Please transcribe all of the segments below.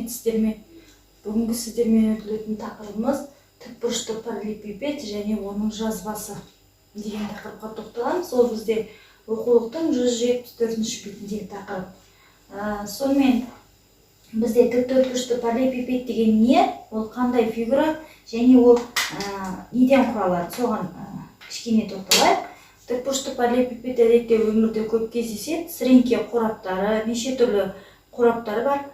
сәлеметсіздер. Бүгінгі сіздермен өтілетін тақырыбымыз тікбұрышты параллелепипед және оның жазбасы деген тақырыпқа тоқталамыз. Ол бізде оқулықтың 174-ші бетіндегі тақырып. Сонымен бізде тіктөртбұрышты параллелепипед деген не? Ол қандай фигура және ол неден құралады? Соған кішкене тоқталайық. Тікбұрышты параллелепипед әдетте өмірде көп кездеседі. Сіріңке қораптары, неше түрлі қораптары бар.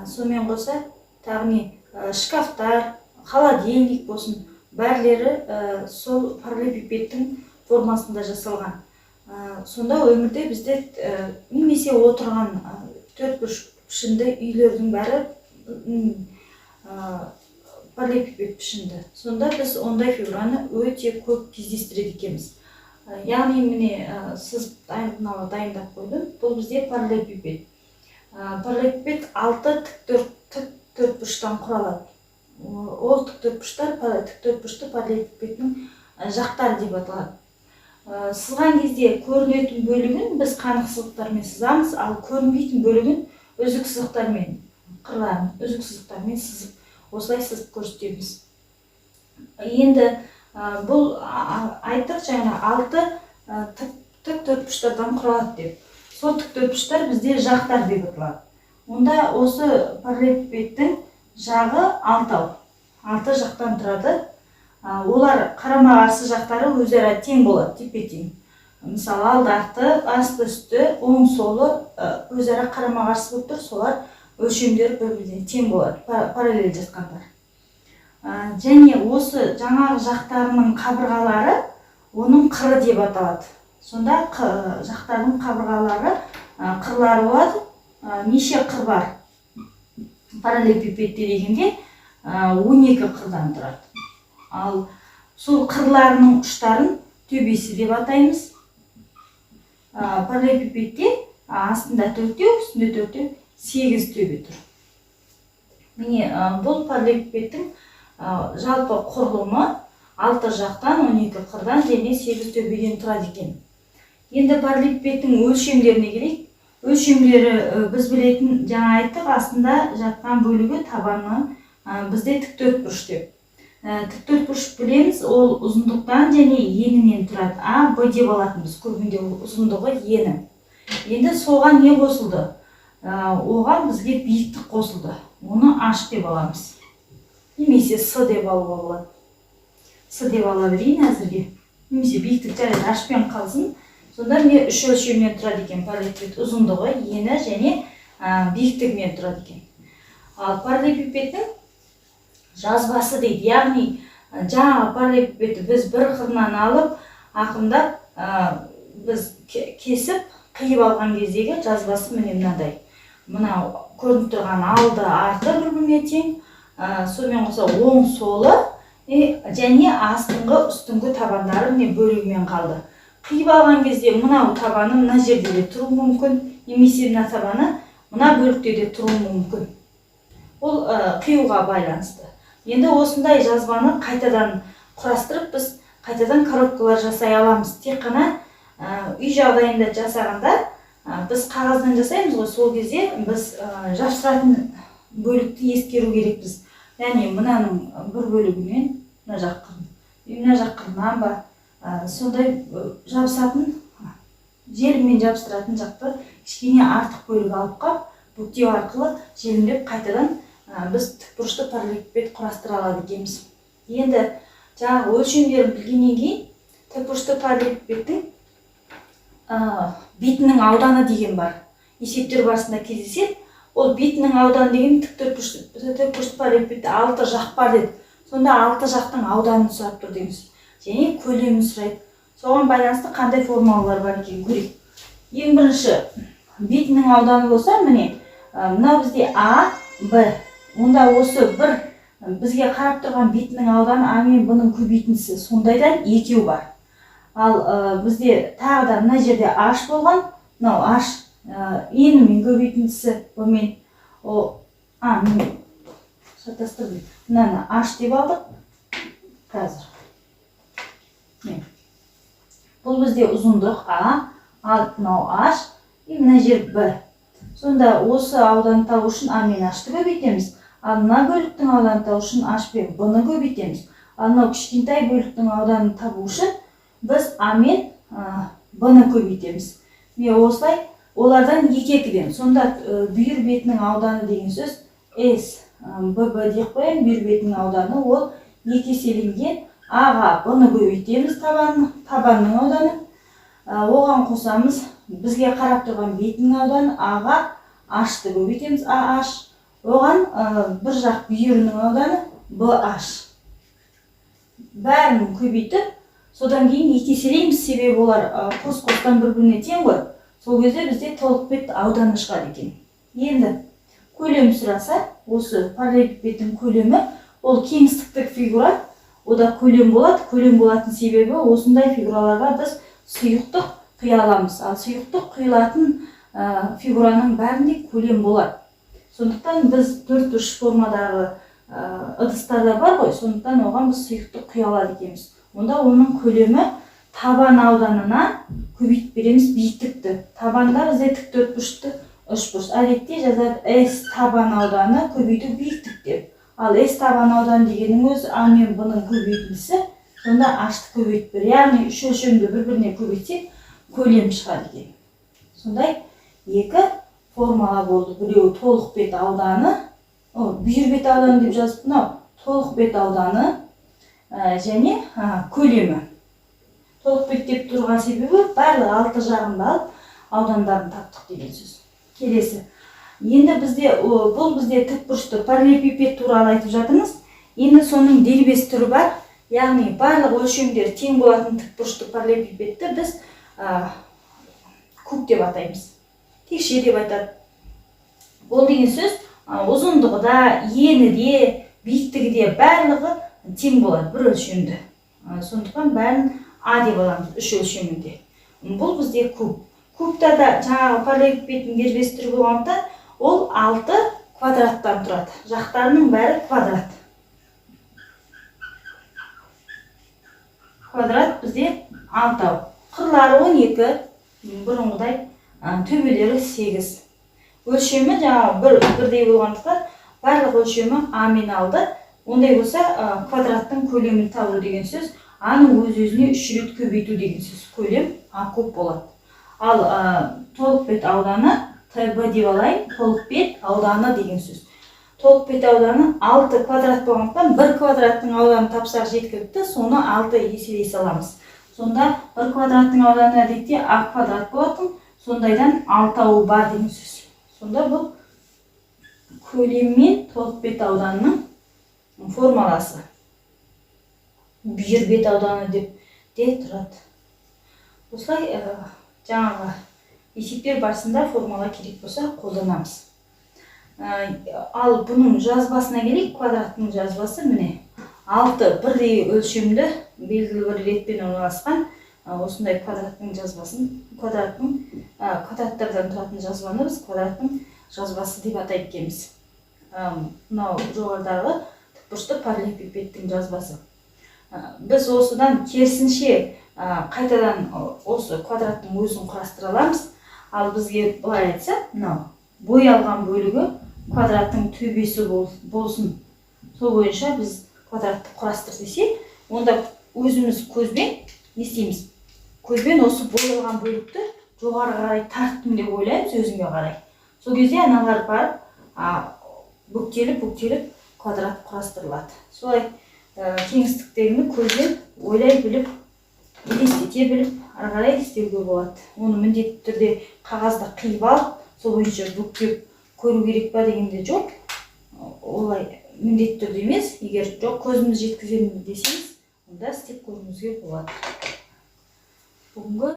Сонымен қоса тағы шкафтар, холодильник болсын, бәрлері сол параллелепипедтің формасында жасалған. Сонда өмірде бізде немесе отырған төртбұрыш пішінді үйлердің бәрі параллелепипед пішінді. Сонда біз ондай фигураны өте көп кездестіреді екенбіз. Яғни міне сыз дайындап қойдым. Бұл бізде параллелепипед. Параллелепипед 6 тіктөртбұрыштан құралады. Ол тіктөртбұрыштар тіктөртбұрышты параллелепипедтің жақтары деп аталады. Сызған кезде көрінетін бөлігін біз қанық сызықтармен сызамыз, ал көрінбейтін бөлігін үзік сызықтармен, қырларын үзік сызықтармен сызып, осылай сызып көрсетеміз. Енді бұл айттық жаңа 6 тіктөртбұрыштардан құралады деп. Сол тіктөртбұрыштар бізде жақтар деп аталады. Онда осы параллелепипедтің жағы 6 жақтан тұрады. Олар қарама-қарсы жақтары өзара тең болады, тепе-тең. Мысалы, алды-арты, асты-үсті, оң-солы өзара қарама-қарсы болып тұр, солар өлшемдері бір-біріне тең болады, параллель жатқандар. Және осы жаңағы жақтарының қабырғалары оның қыры деп аталады. Сонда жақтардың қабырғалары қырлары болады. Неше қыр бар? Параллелепипедте дегенде 12 қырдан тұрады. Ал сол қырларының ұштарын төбесі деп атаймыз. Параллелепипедте астында 4-еу, үстінде 4-еу, 8 төбе тұр. Міне бұл параллелепипедтің жалпы құрылымы 6 жақтан, 12 қырдан және 8 төбеден тұрады екен. Енді параллелепипедтің өлшемдеріне келейік. Өлшемдері біз білетін, жаңа айттық, астында жатқан бөлігі табаны бізде тіктөртбұрыш деп. Тіктөртбұрыш білеміз, ол ұзындықтан және енінен тұрады. А, Б деп алатынбыз, көбінде ұзындығы ені. Енді соған не қосылды? Оған бізге биіктік қосылды. Оны H деп аламыз. Немесе С деп алуға болады. С деп ала берейін әзірге. Немесе биіктік жарайды H-пен қалсын. Сонда міне 3 өлшемнен тұрады екен параллелепипед. Ұзындығы, ені және биіктігімен тұрады екен. Ал параллелепипедтің жазбасы дейді. Яғни жаңағы параллелепипедті біз бір қырынан алып, ақырындап біз кесіп, қиып алған кездегі жазбасы міне мынадай. Мынау көрініп тұрған алды, арты бір-біріне тең. Сонымен қоса оң солы және астыңғы үстіңгі табандары міне бөлігімен қалды. Қиып алған кезде мынау табаны мына жерде де тұруы мүмкін, немесе мына табаны мына бөлікте де тұруы мүмкін. Ол қиюға байланысты. Енді осындай жазбаны қайтадан құрастырып, біз қайтадан коробкалар жасай аламыз. Тек қана үй жағдайында жасағанда біз қағаздан жасаймыз ғой, сол кезде біз жапсыратын бөлікті ескеру керекпіз. Яғни мынаның бір бөлігімен мына жақ қырын, мына жақ қырынан ба, сондай жабысатын, желіммен жабыстыратын жақты кішкене артық бөлік алып қап, бүктеу арқылы желімдеп қайтадан біз тікбұрышты параллелепипед құрастыра алады екенбіз. Енді жаңағы өлшемдерін білгеннен кейін тікбұрышты параллелепипедтің бетінің ауданы деген бар. Есептер барысында кездеседі. Ол бетінің ауданы деген тікбұрышты параллелепипедте 6 жақ бар деді. Сонда 6 жақтың ауданын сұрап тұр дейміз. Және көлемін сұрайды. Соған байланысты қандай формулалар бар екен көрейік. Ең бірінші бетінің ауданы болса, міне мынау бізде А, Б. Онда осы бір бізге қарап тұрған бетінің ауданы А мен Б-ның көбейтіндісі, сондайдан 2 бар. Ал бізде тағы да мына жерде H болған, мынау H ені мен көбейтіндісі Б мен міне шатастырдым. Мынаны H деп алдық. Қазір. Бұл бізде ұзындық А, ал мынау H, мына жер Б. Сонда осы ауданды табу үшін А мен H-ты көбейтеміз. Ал мына бөліктің ауданын табу үшін H пен B-ны көбейтеміз. Ал мынау кішкентай бөліктің ауданын табу үшін біз А мен B-ны көбейтеміз. Міне осылай олардан 2-2-ден. Сонда бүйір бетінің ауданы деген сөз S, BB деп қояйын. Бүйір бетінің ауданы ол 2 еселенген А-ға B-ны көбейтеміз, табанның ауданы. Оған қосамыз, бізге қарап тұрған бетінің ауданы А-ға H-ты көбейтеміз, AH. Оған бір жақ бүйірінің ауданы BH. Бәрін көбейтіп, содан кейін 2 еселейміз, себебі олар қос-қостан бір-біріне тең ғой. Сол кезде бізде толық бет ауданы шығады екен. Енді көлем сұраса, осы параллелепипедтің көлемі ол кеңістіктік фигура. Ода көлем болады. Көлем болатын себебі осындай фигураларға біз сұйықтық құя аламыз. Ал сұйықтық құйылатын фигураның бәрінде көлем болады. Сондықтан біз 4-3 формадағы ыдыстарда бар ғой, сондықтан оған біз сұйықтық құя алады екенбіз. Онда оның көлемі табан ауданына көбейтіп береміз биіктікті. Табанда бізде тік төртбұрышты үшбұрыш. Әдетте жазады S табан ауданы көбейту биіктік деп. Ал S табан ауданы дегеннің өзі А мен B-ның көбейтілісі, сонда H-ты көбейтіп бер. Яғни үш өлшемді бір-біріне көбейтсек, көлем шығады екен. Сондай екі формула болды. Біреуі толық бет ауданы, бүйір бет ауданы деп жазып, мынау толық бет ауданы және көлемі. Толық бет деп тұрған себебі барлығы алты жағында алып аудандарын таптық деген сөз. Келесі. Енді бұл бізде тікбұрышты параллелепипед туралы айтып жатырмыз. Енді соның дербес түрі бар. Яғни барлық өлшемдер тең болатын тікбұрышты параллелепипедті біз куб деп атаймыз. Текше деп айтады. Ол деген сөз ұзындығы да, ені де, биіктігі де барлығы тең болады бір өлшемді. Сондықтан бәрін А деп аламыз үш өлшемінде. Бұл бізде куб. Кубта да жаңағы параллелепипедтің дербес түрі болғандықтан ол 6 квадраттан тұрады. Жақтарының бәрі квадрат. Квадрат бізде 6. Қырлары 12, бұрынғыдай төбелері 8. Өлшемі жаңағы бірдей болғандықтан барлық өлшемі А мен алды. Ондай болса квадраттың көлемін табу деген сөз А-ның өз-өзіне 3 рет көбейту деген сөз. Көлем А куб болады. Ал толық бет ауданы ТБ деп алайын, толық бет ауданы деген сөз. Толық бет ауданы 6 квадрат болғандықтан 1 квадраттың ауданы тапсақ жеткілікті, соны 6 еселей саламыз. Сонда 1 квадраттың ауданы әдетте А квадрат болатын, сондайдан 6-ауы бар деген сөз. Сонда бұл көлем мен толық бет ауданының формуласы. Бүйір бет ауданы деп те тұрады. Осылай жаңағы есептер барысында формула керек болса қолданамыз. Ал бұның жазбасына келейік. Квадраттың жазбасы міне 6 бірдей өлшемді белгілі бір ретпен орналасқан осындай квадраттың жазбасын, квадраттардан тұратын жазбаны біз квадраттың жазбасы деп атайды екенбіз. Мынау жоғарыдағы тікбұрышты параллелепипедтің жазбасы. Біз осыдан керісінше қайтадан осы квадраттың өзін құрастыра аламыз. Ал бізге былай айтса, мынау боялған бөлігі квадраттың төбесі болсын. Сол бойынша біз квадратты құрастыр десе, онда өзіміз көзбен не істейміз? Көзбен осы боялған бөлікті жоғары қарай тарттым деп ойлаймыз өзіңе қарай. Сол кезде аналар барып бүктеліп квадрат құрастырылады. Солай кеңістіктерін көзбен ойлай біліп, елестете біліп, ары қарай істеуге болады. Оны міндетті түрде қағазда қиып алып, сол бойынша бүктеп көру керек па дегенде жоқ. Олай міндетті түрде емес. Егер жоқ көзіміз жеткіземін десеңіз, онда істеп көруіңізге болады. Бүгінгі